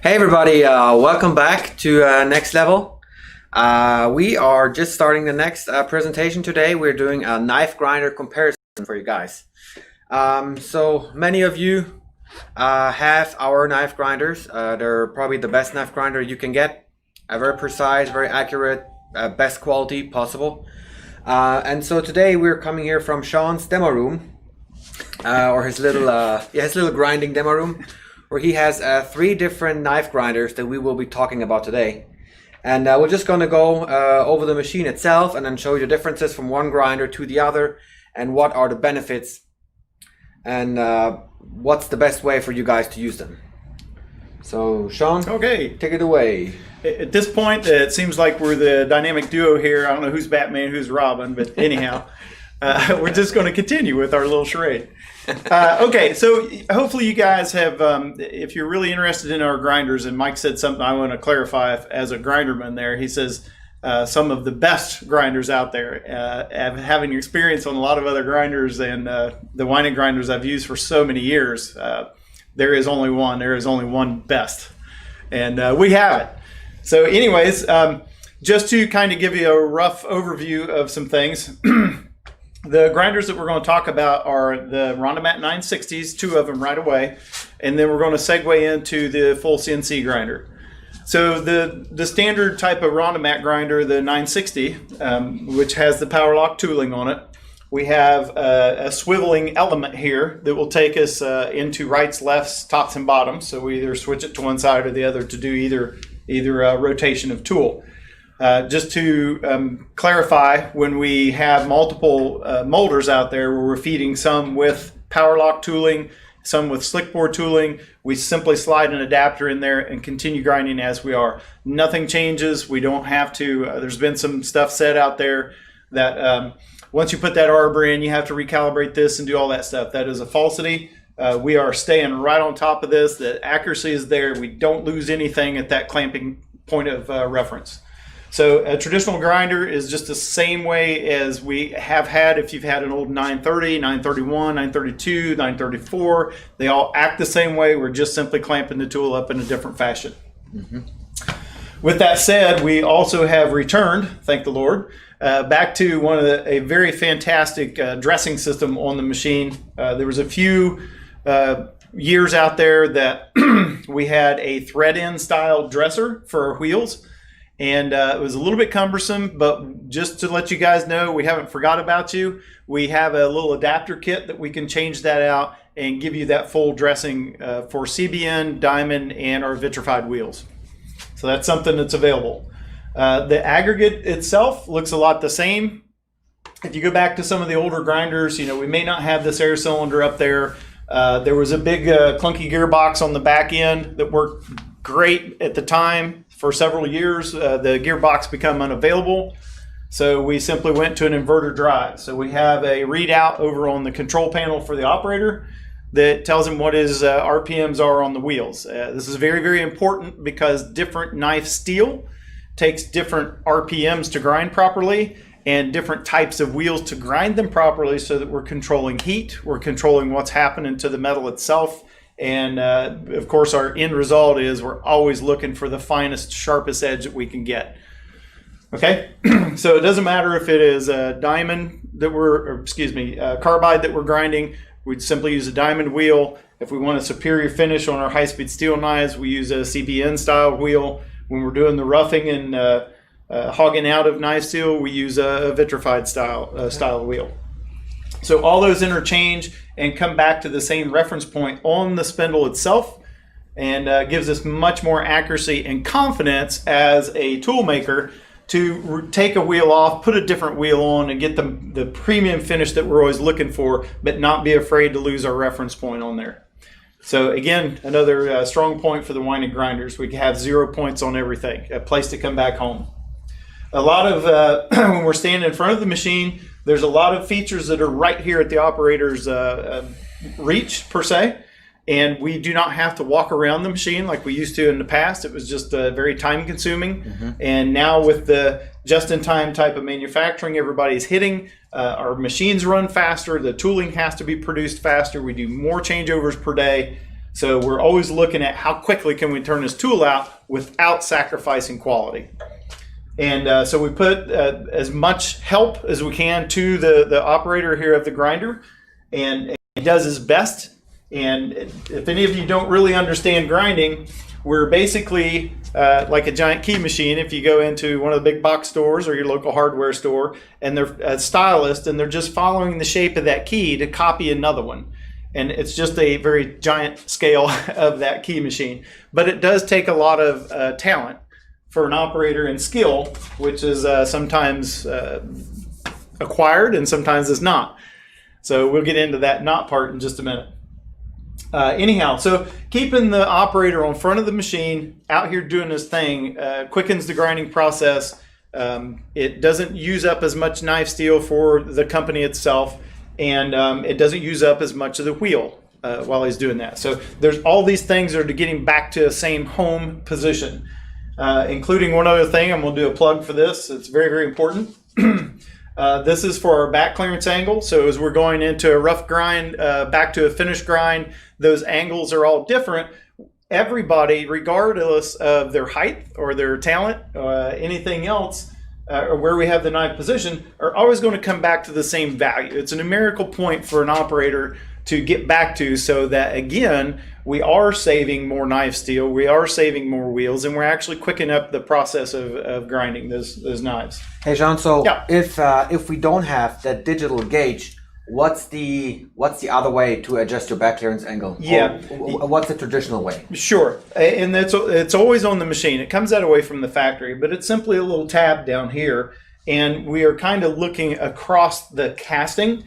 Hey everybody, welcome back to Next Level. We are just starting the next presentation today. We're doing a knife grinder comparison for you guys. So many of you have our knife grinders. They're probably the best knife grinder you can get. Very precise, very accurate, best quality possible. And so today we're coming here from Shawn's demo room, or his little grinding demo room, where he has 3 different knife grinders that we will be talking about today. And we're just going to go over the machine itself and then show you the differences from one grinder to the other and what are the benefits and what's the best way for you guys to use them. So Shawn, okay, take it away. At this point, it seems like we're the dynamic duo here. I don't know who's Batman, who's Robin, but anyhow, we're just going to continue with our little charade. Okay, so hopefully you guys have, if you're really interested in our grinders, and Mike said something I want to clarify as a grinderman there. He says some of the best grinders out there, having experience on a lot of other grinders and the Weinig grinders I've used for so many years, there is only one. There is only one best, and we have it. So anyways, just to kind of give you a rough overview of some things. The grinders that we're going to talk about are the Rondomat 960s, 2 of them right away, and then we're going to segue into the full CNC grinder. So the standard type of Rondomat grinder, the 960, which has the power lock tooling on it, we have a swiveling element here that will take us into rights, lefts, tops, and bottoms. So we either switch it to one side or the other to do either rotation of tool. Just to clarify, when we have multiple molders out there where we're feeding some with power lock tooling, some with slick bore tooling, we simply slide an adapter in there and continue grinding as we are. Nothing changes. We don't have to. There's been some stuff said out there that once you put that arbor in, you have to recalibrate this and do all that stuff. That is a falsity. We are staying right on top of this. The accuracy is there. We don't lose anything at that clamping point of reference. So a traditional grinder is just the same way as we have had if you've had an old 930, 931, 932, 934. They all act the same way. We're just simply clamping the tool up in a different fashion. Mm-hmm. With that said, we also have returned, thank the Lord, back to a very fantastic dressing system on the machine. There was a few years out there that we had a thread-in style dresser for our wheels. And it was a little bit cumbersome, but just to let you guys know, we haven't forgot about you. We have a little adapter kit that we can change that out and give you that full dressing for CBN, diamond, and our vitrified wheels. So that's something that's available. The aggregate itself looks a lot the same. If you go back to some of the older grinders, we may not have this air cylinder up there. There was a big clunky gearbox on the back end that worked great at the time. For several years, the gearbox became unavailable, so we simply went to an inverter drive. So we have a readout over on the control panel for the operator that tells him what his RPMs are on the wheels. This is very, very important because different knife steel takes different RPMs to grind properly and different types of wheels to grind them properly so that we're controlling heat, we're controlling what's happening to the metal itself. And of course, our end result is we're always looking for the finest, sharpest edge that we can get. Okay, so it doesn't matter if it is a diamond that carbide that we're grinding. We'd simply use a diamond wheel. If we want a superior finish on our high-speed steel knives, we use a CBN style wheel. When we're doing the roughing and hogging out of knife steel, we use a vitrified style wheel. So all those interchange and come back to the same reference point on the spindle itself, and gives us much more accuracy and confidence as a tool maker to take a wheel off, put a different wheel on, and get the premium finish that we're always looking for, but not be afraid to lose our reference point on there. So again, another strong point for the Weinig grinders. We have 0 points on everything, a place to come back home. A lot of, when we're standing in front of the machine, there's a lot of features that are right here at the operator's reach, per se, and we do not have to walk around the machine like we used to in the past. It was just very time-consuming, and now with the just-in-time type of manufacturing everybody's hitting, our machines run faster, the tooling has to be produced faster, we do more changeovers per day. So we're always looking at how quickly can we turn this tool out without sacrificing quality. And so we put as much help as we can to the operator here of the grinder, and he does his best. And if any of you don't really understand grinding, we're basically like a giant key machine. If you go into one of the big box stores or your local hardware store, and they're a stylist, and they're just following the shape of that key to copy another one. And it's just a very giant scale of that key machine. But it does take a lot of talent for an operator and skill, which is sometimes acquired and sometimes is not. So we'll get into that not part in just a minute. Anyhow, so keeping the operator on front of the machine out here doing his thing quickens the grinding process. It doesn't use up as much knife steel for the company itself, and it doesn't use up as much of the wheel while he's doing that. So there's all these things that are getting back to the same home position, including one other thing. I'm going to do a plug for this. It's very, very important. This is for our back clearance angle. So as we're going into a rough grind, back to a finished grind, those angles are all different. Everybody, regardless of their height or their talent, anything else, or where we have the knife position, are always going to come back to the same value. It's a numerical point for an operator to get back to, so that again, we are saving more knife steel, we are saving more wheels, and we're actually quickening up the process of grinding those knives. Hey Shawn, so Yeah. if we don't have that digital gauge, what's the other way to adjust your back clearance angle? Yeah. Or what's the traditional way? Sure, and it's always on the machine. It comes that way from the factory, but it's simply a little tab down here, and we are kind of looking across the casting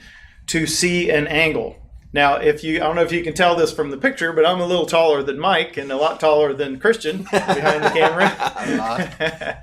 to see an angle. Now, I don't know if you can tell this from the picture, but I'm a little taller than Mike and a lot taller than Christian behind the camera.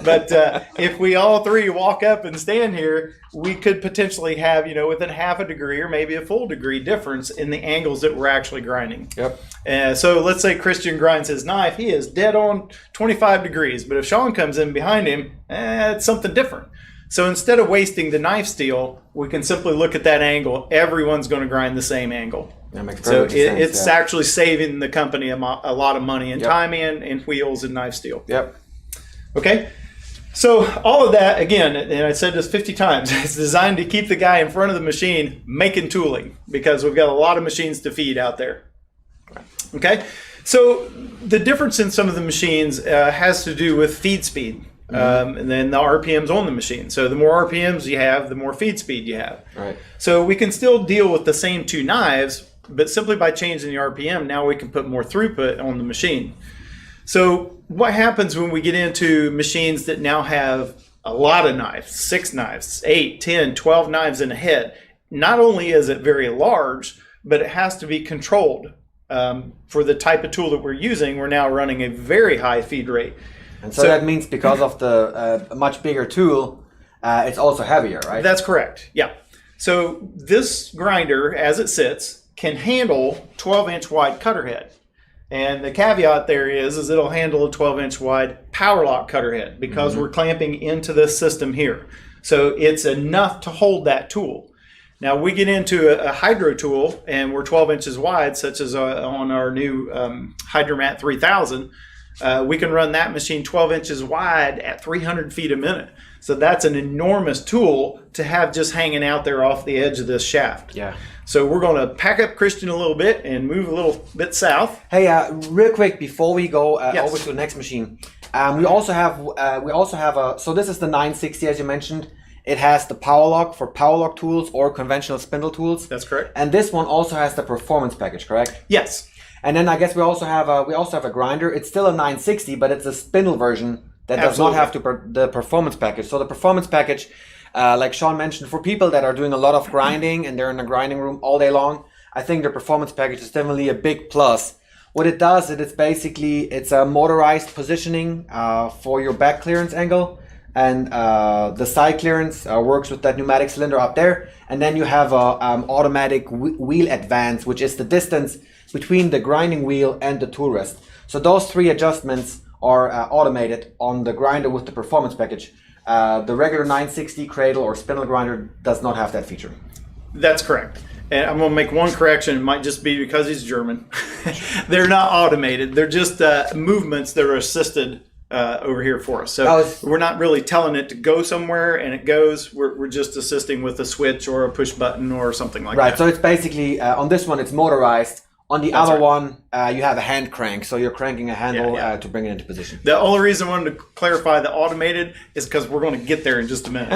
But if we all three walk up and stand here, we could potentially have, within half a degree or maybe a full degree difference in the angles that we're actually grinding. Yep. So let's say Christian grinds his knife. He is dead on 25 degrees. But if Shawn comes in behind him, it's something different. So instead of wasting the knife steel, we can simply look at that angle. Everyone's going to grind the same angle. That makes So perfect sense, it's actually saving the company a lot of money in Yep. time and wheels and knife steel. Yep. Okay? So all of that, again, and I said this 50 times, it's designed to keep the guy in front of the machine making tooling, because we've got a lot of machines to feed out there. Okay? So the difference in some of the machines has to do with feed speed. And then the RPMs on the machine. So the more RPMs you have, the more feed speed you have. Right. So we can still deal with the same two knives, but simply by changing the RPM, now we can put more throughput on the machine. So what happens when we get into machines that now have a lot of knives, 6 knives, 8, 10, 12 knives in a head? Not only is it very large, but it has to be controlled. For the type of tool that we're using, we're now running a very high feed rate. And so that means because of the much bigger tool, it's also heavier, right? That's correct. Yeah. So this grinder, as it sits, can handle 12-inch wide cutter head. And the caveat there is it'll handle a 12-inch wide power lock cutter head, because we're clamping into this system here. So it's enough to hold that tool. Now we get into a hydro tool and we're 12 inches wide, such as on our new Hydromat 3000. We can run that machine 12 inches wide at 300 feet a minute. So that's an enormous tool to have just hanging out there off the edge of this shaft. Yeah. So we're going to pack up Christian a little bit and move a little bit south. Hey, real quick before we go Yes. over to the next machine, we also have a. So this is the 960, as you mentioned. It has the power lock for power lock tools or conventional spindle tools. That's correct. And this one also has the performance package, correct? Yes. And then I guess we also have a grinder. It's still a 960, but it's a spindle version that does not have the performance package. So the performance package, like Shawn mentioned, for people that are doing a lot of grinding and they're in a grinding room all day long, I think the performance package is definitely a big plus. What it does is it's a motorized positioning for your back clearance angle, and the side clearance works with that pneumatic cylinder up there. And then you have a automatic wheel advance, which is the distance between the grinding wheel and the tool rest. So those 3 adjustments are automated on the grinder with the performance package. The regular 960 cradle or spindle grinder does not have that feature. That's correct. and I'm going to make one correction. It might just be because he's German. They're not automated. They're just movements that are assisted over here for us. So we're not really telling it to go somewhere and it goes. We're just assisting with a switch or a push button or something like that. Right. So it's basically on this one it's motorized. On the other one, you have a hand crank, so you're cranking a handle to bring it into position. The only reason I wanted to clarify the automated is because we're going to get there in just a minute.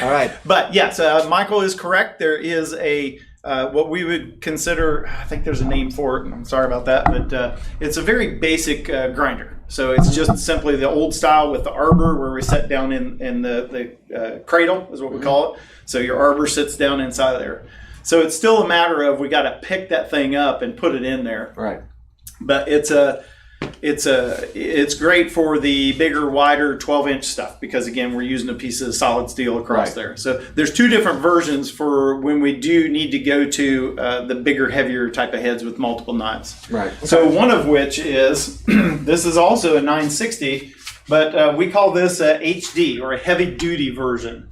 All right. But yes, Michael is correct. There is a what we would consider, I think there's a name for it, and I'm sorry about that, but it's a very basic grinder. So it's just simply the old style with the arbor where we set down in the cradle is what we call it. So your arbor sits down inside there. So it's still a matter of we got to pick that thing up and put it in there. Right. But it's great for the bigger, wider 12-inch stuff because again we're using a piece of solid steel across there. So there's two different versions for when we do need to go to the bigger, heavier type of heads with multiple knives. Right. So one of which is this is also a 960, but we call this a HD or a heavy-duty version.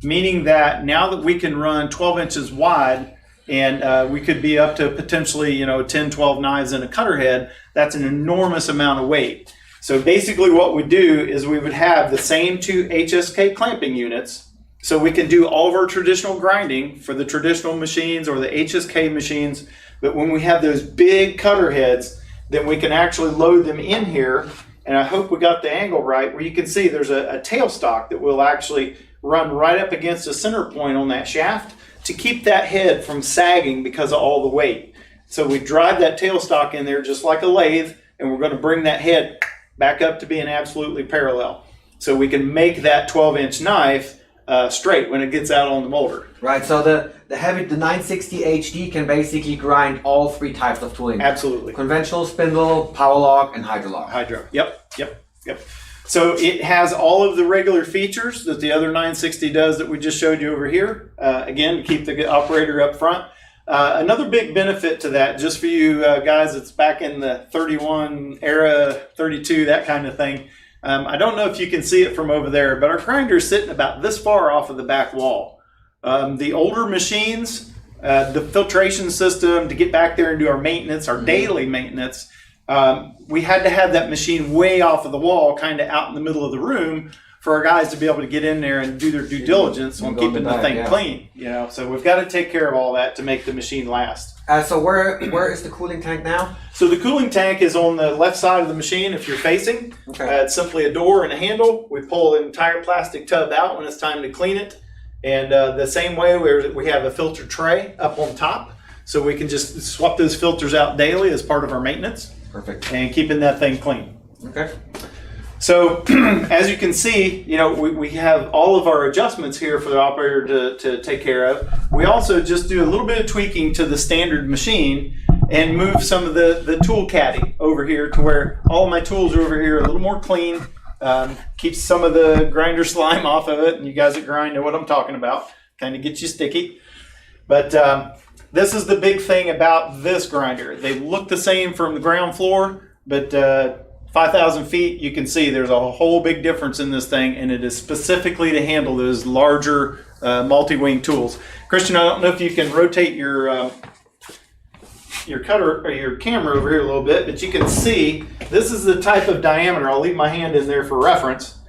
Meaning that now that we can run 12 inches wide and we could be up to potentially 10, 12 knives in a cutter head, that's an enormous amount of weight. So basically what we do is we would have the same two HSK clamping units. So we can do all of our traditional grinding for the traditional machines or the HSK machines. But when we have those big cutter heads, then we can actually load them in here. And I hope we got the angle right where you can see there's a tailstock that will actually run right up against the center point on that shaft to keep that head from sagging because of all the weight. So we drive that tailstock in there just like a lathe, and we're going to bring that head back up to being absolutely parallel. So we can make that 12-inch knife straight when it gets out on the molder. Right, so the 960 HD can basically grind all three types of tooling. Absolutely. Conventional spindle, power lock, and hydro lock. Hydro. Yep. So it has all of the regular features that the other 960 does that we just showed you over here. Again, to keep the operator up front. Another big benefit to that, just for you guys, it's back in the 31 era, 32, that kind of thing. I don't know if you can see it from over there, but our grinder is sitting about this far off of the back wall. The older machines, the filtration system to get back there and do our maintenance, our daily maintenance, we had to have that machine way off of the wall, kind of out in the middle of the room for our guys to be able to get in there and do their due diligence on keeping the thing clean. So we've got to take care of all that to make the machine last. So where is the cooling tank now? So the cooling tank is on the left side of the machine if you're facing. Okay. It's simply a door and a handle. We pull the entire plastic tub out when it's time to clean it. And the same way we have a filter tray up on top. So we can just swap those filters out daily as part of our maintenance. Perfect. And keeping that thing clean. Okay. So as you can see, we have all of our adjustments here for the operator to take care of. We also just do a little bit of tweaking to the standard machine and move some of the tool caddy over here to where all of my tools are over here a little more clean. Keeps some of the grinder slime off of it, and you guys that grind know what I'm talking about. Kind of gets you sticky. But this is the big thing about this grinder. They look the same from the ground floor, but 5,000 feet, you can see there's a whole big difference in this thing, and it is specifically to handle those larger multi-wing tools. Christian, I don't know if you can rotate your cutter or your camera over here a little bit, but you can see this is the type of diameter. I'll leave my hand in there for reference.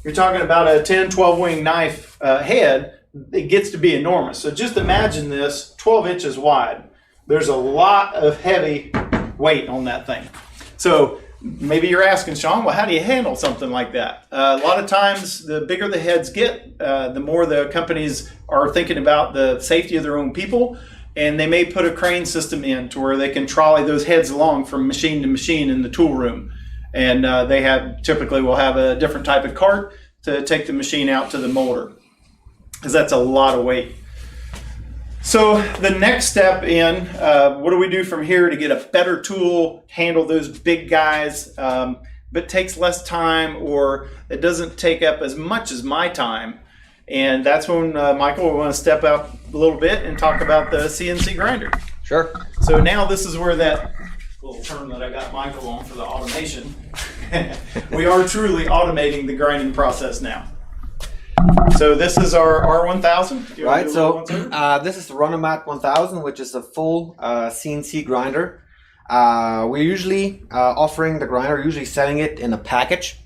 You're talking about a 10, 12 wing knife head. It gets to be enormous. So just imagine this 12 inches wide. There's a lot of heavy weight on that thing. So maybe you're asking, Shawn, well, how do you handle something like that? A lot of times, the bigger the heads get, the more the companies are thinking about the safety of their own people, and they may put a crane system in to where they can trolley those heads along from machine to machine in the tool room. And they typically will have a different type of cart to take the machine out to the molder, because that's a lot of weight. So the next step in, what do we do from here to get a better tool, handle those big guys, but takes less time, or it doesn't take up as much as my time? And that's when, Michael, we want to step out a little bit and talk about the CNC grinder. Sure. So now this is where that little term that I got Michael on for the automation, we are truly automating the grinding process now. So this is our R1000. Right, so this is the Rondomat 1000, which is a full CNC grinder. We're usually offering the grinder, usually selling it in a package.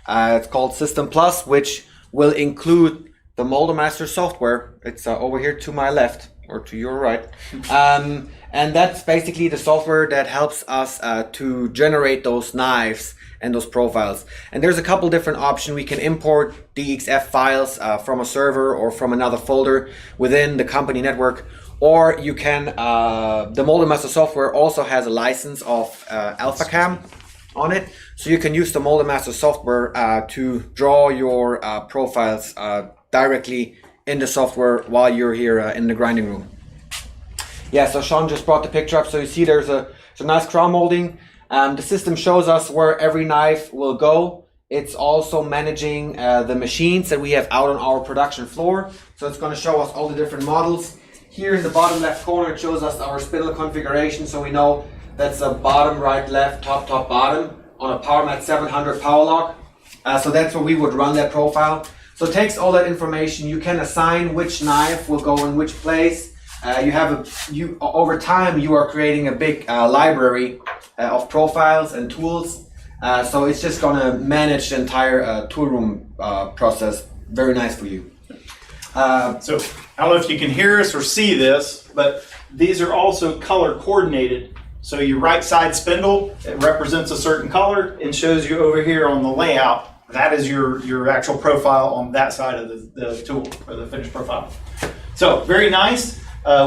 It's called System Plus, which will include the Moldermaster software. It's over here to my left, or to your right. And that's basically the software that helps us to generate those knives and those profiles. And there's a couple different options. We can import DXF files from a server or from another folder within the company network, or you can, the Moldermaster software also has a license of AlphaCam on it, so you can use the Moldermaster software to draw your profiles directly in the software while you're here in the grinding room. Yeah, so Shawn just brought the picture up, so you see there's a nice crown molding. The system shows us where every knife will go. It's also managing the machines that we have out on our production floor. So it's going to show us all the different models. Here in the bottom left corner, it shows us our spindle configuration. So we know that's a bottom, right, left, top, bottom on a PowerMat 700 power lock. So that's where we would run that profile. So it takes all that information. You can assign which knife will go in which place. Over time you are creating a big library of profiles and tools, so it's just going to manage the entire tool room process. Very nice for you. So I don't know if you can hear us or see this, but these are also color coordinated. So your right side spindle, it represents a certain color and shows you over here on the layout, that is your actual profile on that side of the tool, or the finished profile. So very nice.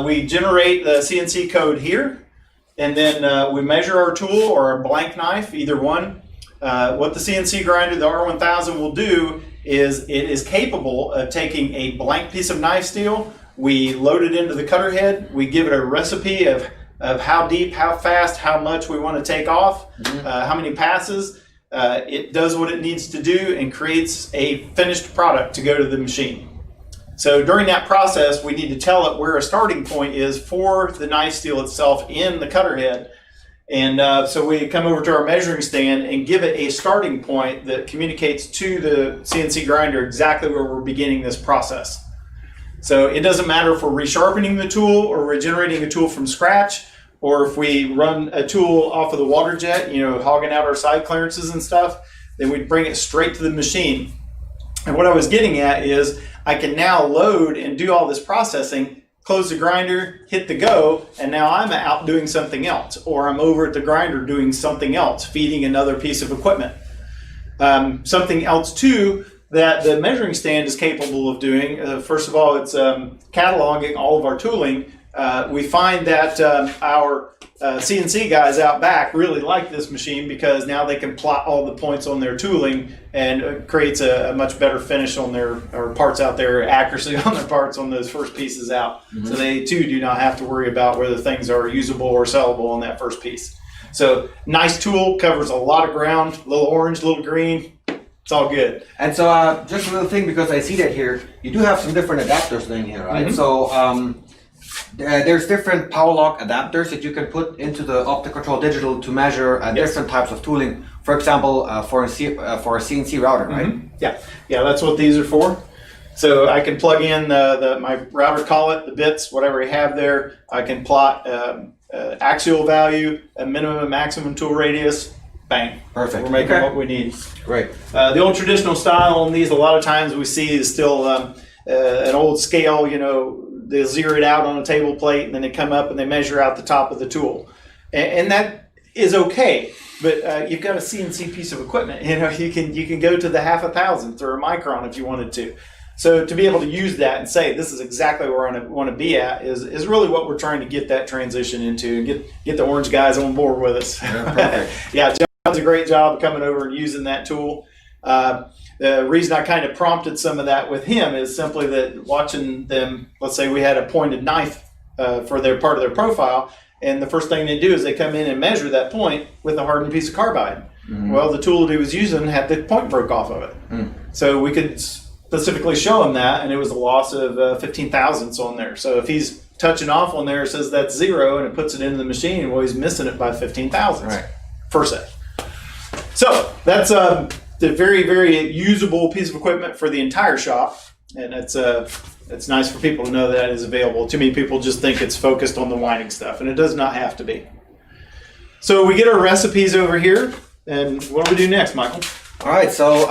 We generate the CNC code here, and then we measure our tool or a blank knife, either one. What the CNC grinder, the R1000, will do is it is capable of taking a blank piece of knife steel. We load it into the cutter head. We give it a recipe of how deep, how fast, how much we want to take off, how many passes. It does what it needs to do and creates a finished product to go to the machine. So during that process, we need to tell it where a starting point is for the knife steel itself in the cutter head. And so we come over to our measuring stand and give it a starting point that communicates to the CNC grinder exactly where we're beginning this process. So it doesn't matter if we're resharpening the tool or we're generating a tool from scratch, or if we run a tool off of the water jet, hogging out our side clearances and stuff, then we'd bring it straight to the machine. And what I was getting at is I can now load and do all this processing, close the grinder, hit the go, and now I'm out doing something else, or I'm over at the grinder doing something else, feeding another piece of equipment. Something else too that the measuring stand is capable of doing, first of all, it's cataloging all of our tooling. We find that our CNC guys out back really like this machine because now they can plot all the points on their tooling, and it creates a much better finish on their parts out there, accuracy on their parts on those first pieces out. So they too do not have to worry about whether things are usable or sellable on that first piece. So nice tool, covers a lot of ground, a little orange, a little green. It's all good. And so just a little thing, because I see that here, you do have some different adapters in here, right? So there's different power lock adapters that you can put into the OptiControl Digital to measure different types of tooling. For example, for a CNC router, right? Yeah, that's what these are for. So I can plug in my router collet, the bits, whatever you have there. I can plot axial value, a minimum and maximum tool radius. Bang. Perfect. We're making what we need. Great. The old traditional style on these, a lot of times we see is still an old scale, they zero it out on a table plate and then they come up and they measure out the top of the tool. And that is okay, but you've got a CNC piece of equipment. You can go to the 1/1000th or a micron if you wanted to. So to be able to use that and say this is exactly where I want to be at is really what we're trying to get that transition into, and get the orange guys on board with us. Yeah, John does a great job of coming over and using that tool. The reason I kind of prompted some of that with him is simply that watching them, let's say we had a pointed knife for their part of their profile, and the first thing they do is they come in and measure that point with a hardened piece of carbide. Well, the tool that he was using had the point broke off of it. So we could specifically show him that, and it was a loss of 15 thousandths on there. So if he's touching off on there, it says that's 0, and it puts it into the machine, well, he's missing it by 15 thousandths per set. So that's the very, very usable piece of equipment for the entire shop. And it's nice for people to know that is available. Too many people just think it's focused on the Weinig stuff, and it does not have to be. So we get our recipes over here, and what do we do next, Michael? All right, so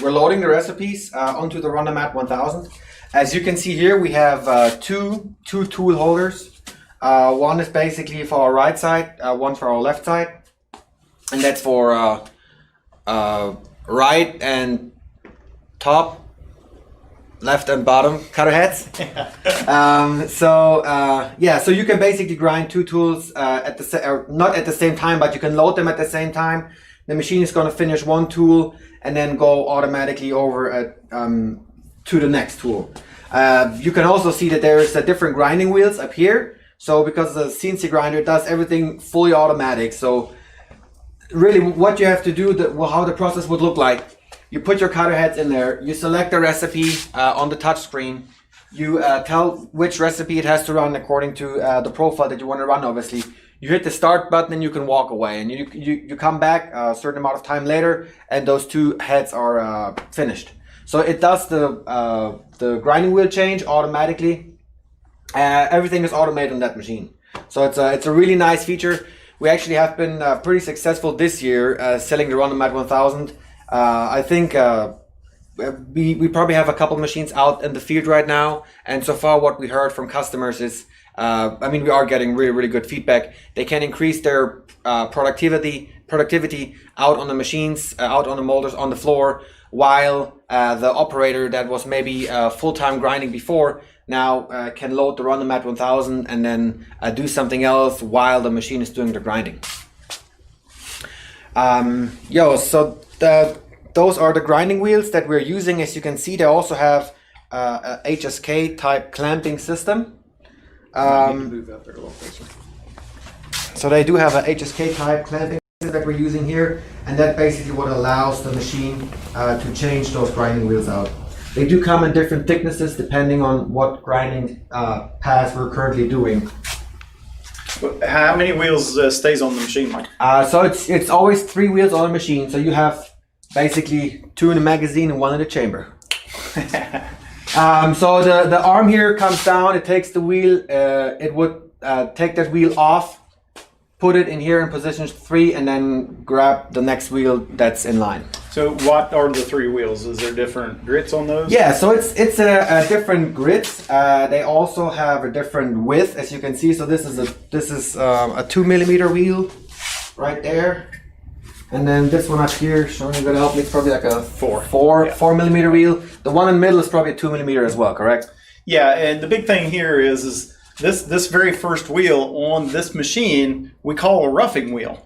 we're loading the recipes onto the Rondomat 1000. As you can see here, we have two tool holders. One is basically for our right side, one for our left side, and that's for right and top, left and bottom cutter heads. So you can basically grind two tools not at the same time, but you can load them at the same time. The machine is going to finish one tool and then go automatically over to the next tool. You can also see that there's different grinding wheels up here. So because the CNC grinder does everything fully automatic, so really what you have to do, how the process would look like, you put your cutter heads in there, you select the recipe on the touch screen, you tell which recipe it has to run according to the profile that you want to run, obviously. You hit the start button and you can walk away, and you come back a certain amount of time later and those two heads are finished. So it does the grinding wheel change automatically. Everything is automated on that machine. So it's a really nice feature. We actually have been pretty successful this year selling the Rondomat 1000. I think we probably have a couple machines out in the field right now, and so far what we heard from customers is, we are getting really good feedback. They can increase their productivity out on the machines, out on the molders, on the floor, while the operator that was maybe full-time grinding before now can load the Rondomat 1000 and then do something else while the machine is doing the grinding. Those are the grinding wheels that we're using. As you can see, they also have a HSK type clamping system. So they do have a HSK type clamping system that we're using here, and that basically what allows the machine to change those grinding wheels out. They do come in different thicknesses depending on what grinding pass we're currently doing. How many wheels stays on the machine, Mike? So it's always 3 wheels on the machine. So you have basically 2 in the magazine and 1 in the chamber. So the arm here comes down. It takes the wheel. It would take that wheel off, put it in here in position 3, and then grab the next wheel that's in line. So what are the 3 wheels? Is there different grits on those? Yeah, so it's a different grits. They also have a different width, as you can see. So this is a 2 millimeter wheel right there, and then this one up here, Shawn, you're gonna help me. It's probably like a 4 millimeter wheel. The one in the middle is probably a 2 millimeter as well, correct? Yeah, and the big thing here is this very first wheel on this machine we call a roughing wheel.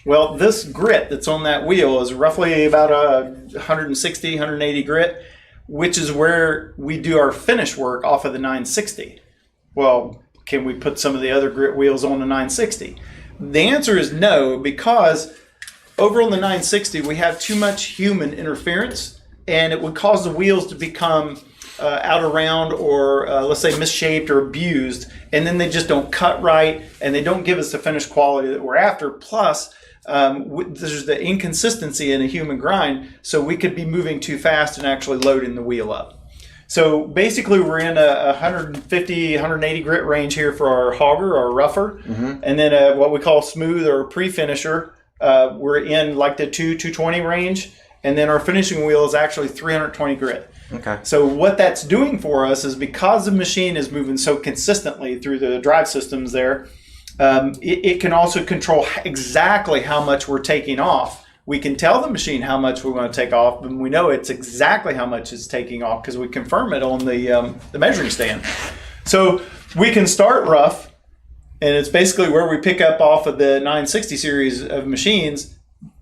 Well, this grit that's on that wheel is roughly about a 160, 180 grit, which is where we do our finish work off of the 960. Well, can we put some of the other grit wheels on the 960? The answer is no, because over on the 960 we have too much human interference, and it would cause the wheels to become out of round, or let's say misshaped or abused, and then they just don't cut right and they don't give us the finished quality that we're after. Plus there's the inconsistency in a human grind, so we could be moving too fast and actually loading the wheel up. So basically we're in a 150, 180 grit range here for our hogger or rougher, and then what we call smooth or pre-finisher, we're in like the 220 range, and then our finishing wheel is actually 320 grit. Okay. So what that's doing for us is, because the machine is moving so consistently through the drive systems there, it can also control exactly how much we're taking off. We can tell the machine how much we want to take off, and we know it's exactly how much it's taking off because we confirm it on the measuring stand. So we can start rough, and it's basically where we pick up off of the 960 series of machines.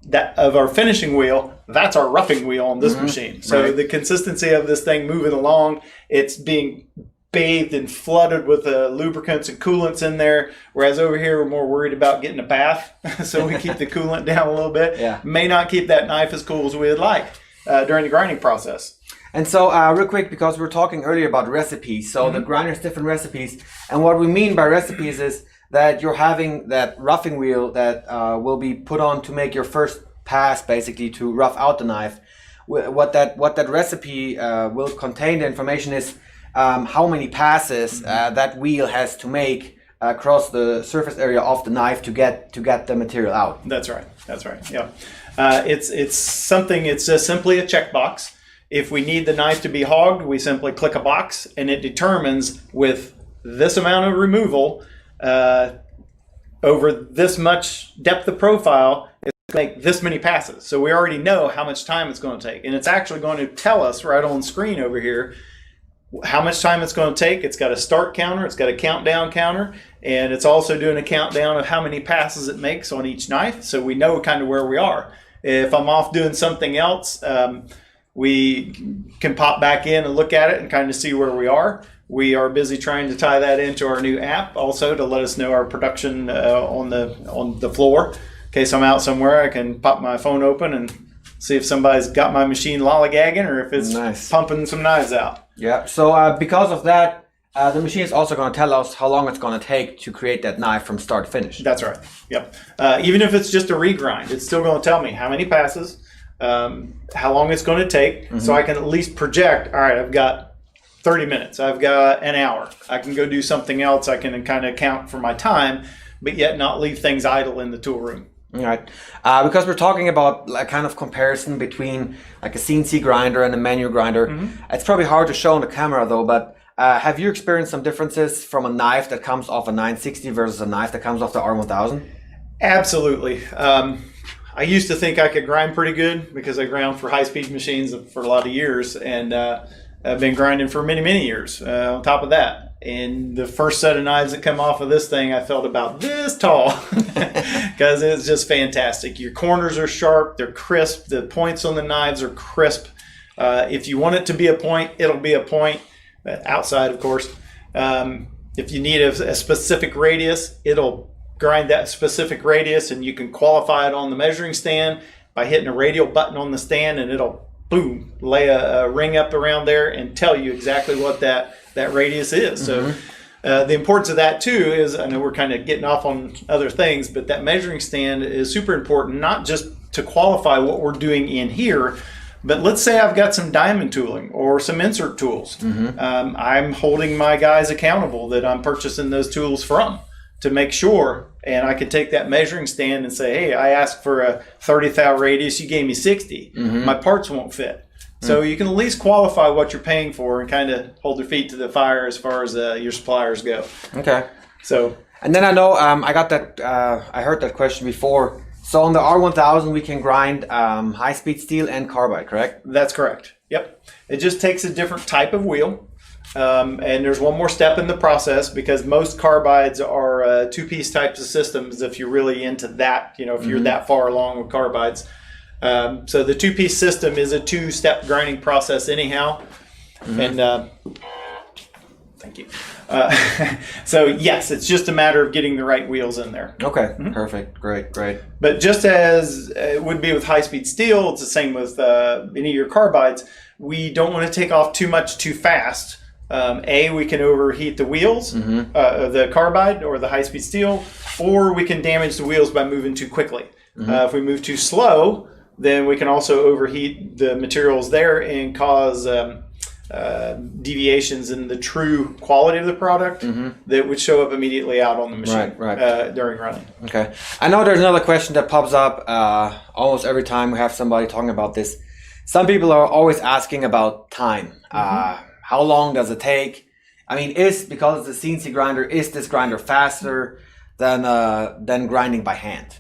That of our finishing wheel, that's our roughing wheel on this machine. So the consistency of this thing moving along, it's being bathed and flooded with lubricants and coolants in there, whereas over here we're more worried about getting a bath, so we keep the coolant down a little bit. Yeah. May not keep that knife as cool as we'd like during the grinding process. And so real quick, because we were talking earlier about recipes, so the grinder's different recipes, and what we mean by recipes is that you're having that roughing wheel that will be put on to make your first pass, basically to rough out the knife. what that recipe will contain. The information is how many passes that wheel has to make across the surface area of the knife to get the material out. That's right. That's right. Yeah. It's something. It's just simply a checkbox. If we need the knife to be hogged, we simply click a box, and it determines with this amount of removal over this much depth of profile, it's going to make this many passes. So we already know how much time it's going to take, and it's actually going to tell us right on screen over here how much time it's going to take. It's got a start counter, it's got a countdown counter, and it's also doing a countdown of how many passes it makes on each knife, so we know kind of where we are. If I'm off doing something else, we can pop back in and look at it and kind of see where we are. We are busy trying to tie that into our new app also to let us know our production on the floor. In case I'm out somewhere, I can pop my phone open and see if somebody's got my machine lollygagging or if it's pumping some knives out. Yeah, so because of that, the machine is also going to tell us how long it's going to take to create that knife from start to finish. That's right. Yep. Even if it's just a regrind, it's still going to tell me how many passes, how long it's going to take, so I can at least project, all right, I've got 30 minutes, I've got an hour, I can go do something else, I can kind of account for my time, but yet not leave things idle in the tool room. All right, because we're talking about a kind of comparison between like a CNC grinder and a manual grinder. It's probably hard to show on the camera though, but have you experienced some differences from a knife that comes off a 960 versus a knife that comes off the R1000? Absolutely. I used to think I could grind pretty good because I ground for high-speed machines for a lot of years, and I've been grinding for many, many years on top of that. And the first set of knives that come off of this thing, I felt about this tall because it's just fantastic. Your corners are sharp, they're crisp, the points on the knives are crisp. If you want it to be a point, it'll be a point, outside of course. If you need a specific radius, it'll grind that specific radius, and you can qualify it on the measuring stand by hitting a radial button on the stand, and it'll boom lay a ring up around there and tell you exactly what that radius is. So the importance of that too is, I know we're kind of getting off on other things, but that measuring stand is super important, not just to qualify what we're doing in here, but let's say I've got some diamond tooling or some insert tools. I'm holding my guys accountable that I'm purchasing those tools from, to make sure, and I can take that measuring stand and say, hey, I asked for a 30 thou radius, you gave me 60. My parts won't fit. So you can at least qualify what you're paying for and kind of hold your feet to the fire as far as your suppliers go. Okay. So, and then I know I got that. I heard that question before. So on the R1000, we can grind high-speed steel and carbide, correct? That's correct. Yep. It just takes a different type of wheel. And there's one more step in the process, because most carbides are two-piece types of systems if you're really into that, if you're that far along with carbides. So the two-piece system is a two-step grinding process anyhow. And thank you. So yes, it's just a matter of getting the right wheels in there. Okay, perfect, great. But just as it would be with high-speed steel, it's the same with any of your carbides. We don't want to take off too much too fast. We can overheat the wheels, the carbide or the high-speed steel, or we can damage the wheels by moving too quickly. If we move too slow, then we can also overheat the materials there and cause deviations in the true quality of the product that would show up immediately out on the machine during running. Okay. I know there's another question that pops up almost every time we have somebody talking about this. Some people are always asking about time. How long does it take? I mean, because it's a CNC grinder, is this grinder faster than grinding by hand?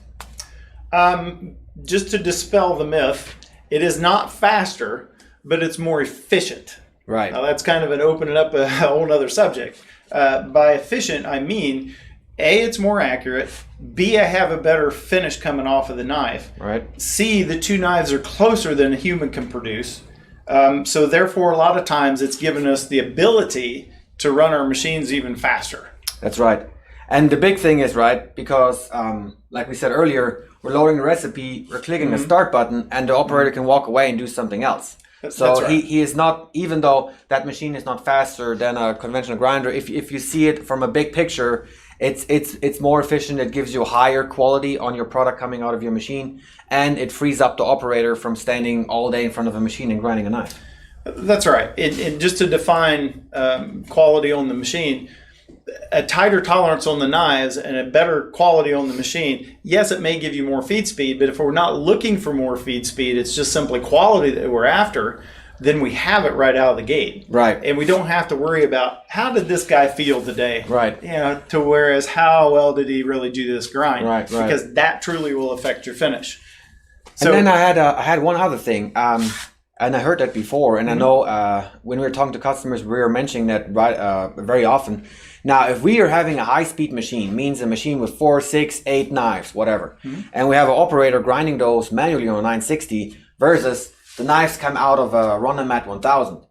Just to dispel the myth, it is not faster, but it's more efficient. Right. Now that's kind of opening up a whole other subject. By efficient, I mean, A, it's more accurate. B, I have a better finish coming off of the knife. Right. C, the two knives are closer than a human can produce. So therefore, a lot of times it's given us the ability to run our machines even faster. That's right. And the big thing is, right, because like we said earlier, we're loading the recipe, we're clicking the start button, and the operator can walk away and do something else. So right. he is not, even though that machine is not faster than a conventional grinder, if you see it from a big picture, It's more efficient. It gives you higher quality on your product coming out of your machine, and it frees up the operator from standing all day in front of a machine and grinding a knife. That's right. And just to define quality on the machine, a tighter tolerance on the knives and a better quality on the machine, yes, it may give you more feed speed, but if we're not looking for more feed speed, it's just simply quality that we're after, then we have it right out of the gate. Right. And we don't have to worry about how did this guy feel today? Right. You know, to whereas how well did he really do this grind? Right. Because that truly will affect your finish. So, and then I had one other thing. And I heard that before, and I know when we were talking to customers, we were mentioning that very often. Now, if we are having a high-speed machine, means a machine with 4, 6, 8 knives, whatever, and we have an operator grinding those manually on a 960 versus the knives come out of a Rondomat 1000,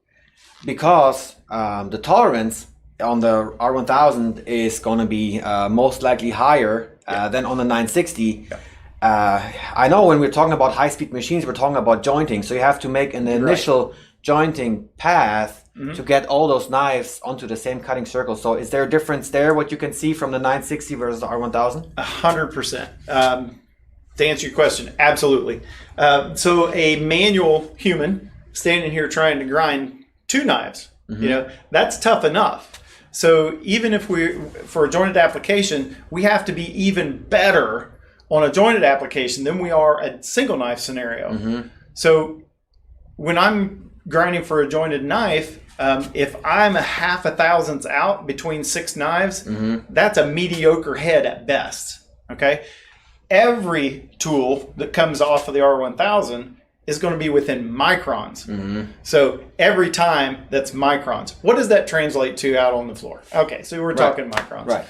because the tolerance on the R1000 is going to be most likely higher than on the 960. Yeah. I know when we're talking about high-speed machines, we're talking about jointing. So you have to make an initial jointing path to get all those knives onto the same cutting circle. So is there a difference there, what you can see from the 960 versus the R1000? 100%. To answer your question, absolutely. So a manual human standing here trying to grind 2 knives, you know, that's tough enough. So even if for a jointed application, we have to be even better on a jointed application than we are a single knife scenario. So when I'm grinding for a jointed knife, if I'm a half a thousandths out between 6 knives, that's a mediocre head at best. Okay, every tool that comes off of the R1000 is going to be within microns. So every time that's microns. What does that translate to out on the floor? Okay, so we're talking microns. Right.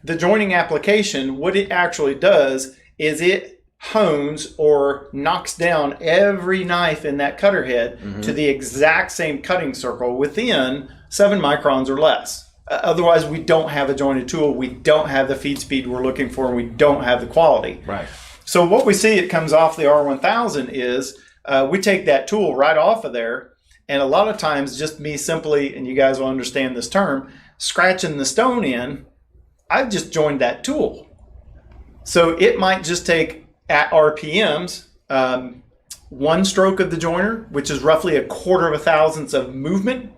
The joining application, what it actually does is it hones or knocks down every knife in that cutter head to the exact same cutting circle within 7 microns or less. Otherwise, we don't have a jointed tool. We don't have the feed speed we're looking for, and we don't have the quality. Right. So what we see it comes off the R1000 is we take that tool right off of there, and a lot of times just me simply, and you guys will understand this term, scratching the stone in, I've just joined that tool. So it might just take, at RPMs, 1 stroke of the joiner, which is roughly 1/4 of a thousandth of movement.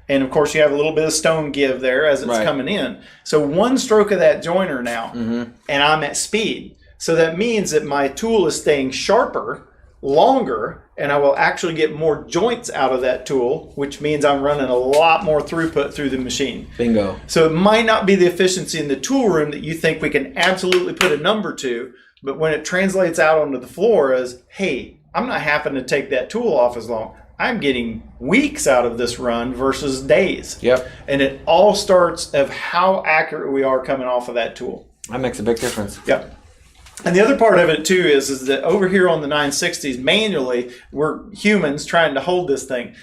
And of course, you have a little bit of stone give there as it's coming in. So 1 stroke of that joiner now, and I'm at speed. So that means that my tool is staying sharper, longer, and I will actually get more joints out of that tool, which means I'm running a lot more throughput through the machine. Bingo. So it might not be the efficiency in the tool room that you think we can absolutely put a number to, but when it translates out onto the floor as, hey, I'm not having to take that tool off as long. I'm getting weeks out of this run versus days. Yep. And it all starts of how accurate we are coming off of that tool. That makes a big difference. Yep. And the other part of it too is that over here on the 960s, manually, we're humans trying to hold this thing.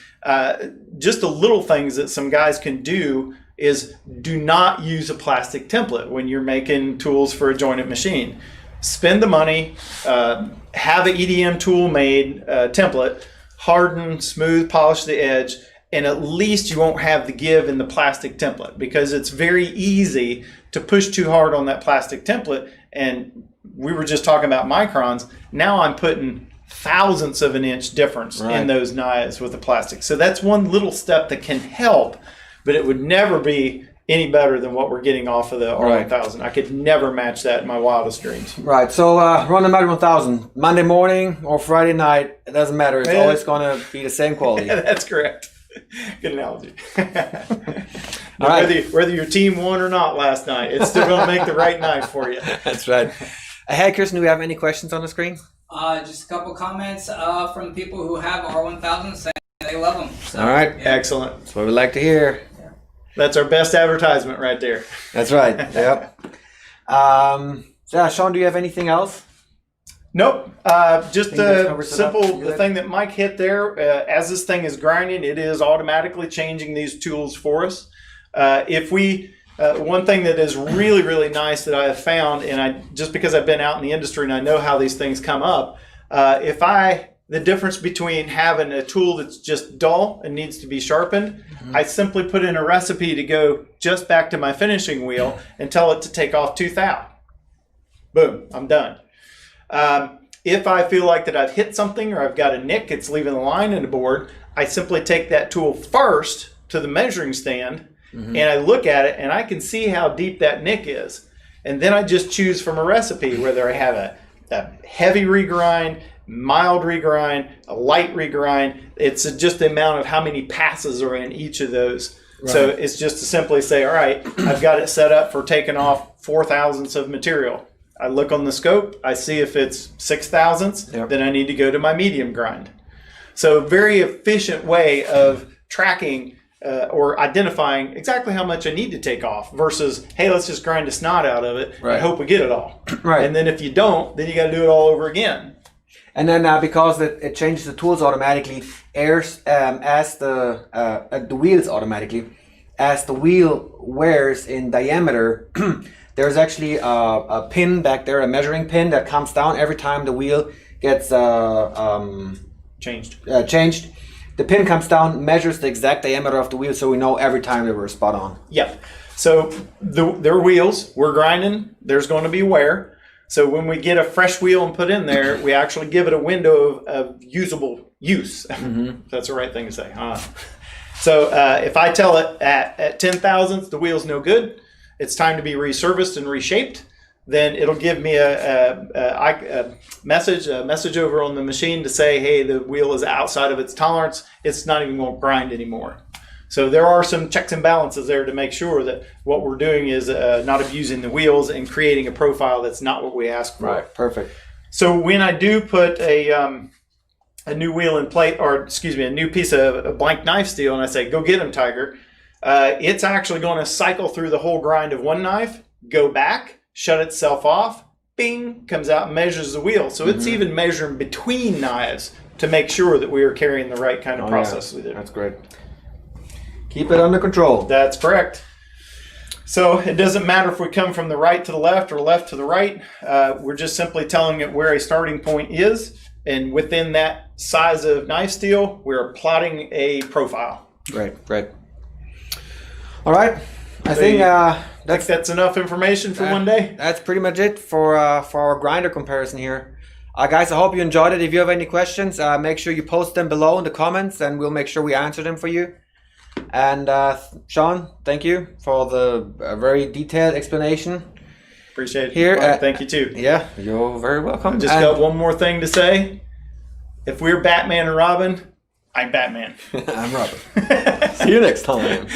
Just the little things that some guys can do is do not use a plastic template when you're making tools for a jointed machine. Spend the money, have an EDM tool made template, harden, smooth, polish the edge, and at least you won't have the give in the plastic template, because it's very easy to push too hard on that plastic template. And we were just talking about microns. Now I'm putting thousandths of an inch difference in those knives with the plastic. So that's one little step that can help, but it would never be any better than what we're getting off of the R1000. I could never match that in my wildest dreams. Right. So Rondomat 1000, Monday morning or Friday night, it doesn't matter. It's always going to be the same quality. Yeah, that's correct. Good analogy. All right. Whether your team won or not last night, it's still going to make the right knife for you. That's right. Hey, Kirsten, do we have any questions on the screen? Just a couple comments from people who have R1000 saying they love them. So, all right. Yeah. Excellent. That's what we like to hear. Yeah. That's our best advertisement right there. That's right. Yep. Yeah, Shawn, do you have anything else? Nope. Just the thing that Mike hit there. As this thing is grinding, it is automatically changing these tools for us. One thing that is really, really nice that I have found, and just because I've been out in the industry and I know how these things come up, if I the difference between having a tool that's just dull and needs to be sharpened. I simply put in a recipe to go just back to my finishing wheel and tell it to take off 2 thou. Boom, I'm done. If I feel like that I've hit something or I've got a nick, it's leaving a line in the board, I simply take that tool first to the measuring stand and I look at it and I can see how deep that nick is. And then I just choose from a recipe whether I have a heavy regrind, mild regrind, a light regrind. It's just the amount of how many passes are in each of those. Right. So it's just to simply say, all right, I've got it set up for taking off 4 thousandths of material. I look on the scope, I see if it's 6 thousandths, then I need to go to my medium grind. So very efficient way of tracking or identifying exactly how much I need to take off versus, hey, let's just grind a snot out of it and hope we get it all. Right. And then if you don't, then you got to do it all over again. And then because it changes the tools automatically, as the wheels automatically, as the wheel wears in diameter, there's actually a pin back there, a measuring pin that comes down every time the wheel gets changed. The pin comes down, measures the exact diameter of the wheel, so we know every time they were spot on. Yep. So their wheels, we're grinding, there's going to be wear. So when we get a fresh wheel and put in there, we actually give it a window of usable use. That's the right thing to say. So if I tell it at 10 thousandths, the wheel's no good, it's time to be resurfaced and reshaped, then it'll give me a message over on the machine to say, hey, the wheel is outside of its tolerance. It's not even going to grind anymore. So there are some checks and balances there to make sure that what we're doing is not abusing the wheels and creating a profile that's not what we ask for. Right, perfect. So when I do put a new wheel in plate, or excuse me, a new piece of blank knife steel, and I say, go get him, Tiger, it's actually going to cycle through the whole grind of one knife, go back, shut itself off, bing, comes out and measures the wheel. So it's even measuring between knives to make sure that we are carrying the right kind of process with it. That's great. Keep it under control. That's correct. So it doesn't matter if we come from the right to the left or left to the right. We're just simply telling it where a starting point is. And within that size of knife steel, we're plotting a profile. Great. All right. I think that's enough information for one day. That's pretty much it for our grinder comparison here. Guys, I hope you enjoyed it. If you have any questions, make sure you post them below in the comments and we'll make sure we answer them for you. And Shawn, thank you for the very detailed explanation. Appreciate it. Here, well, thank you too. Yeah, you're very welcome. I just got one more thing to say. If we're Batman and Robin, I'm Batman. I'm Robin. See you next time.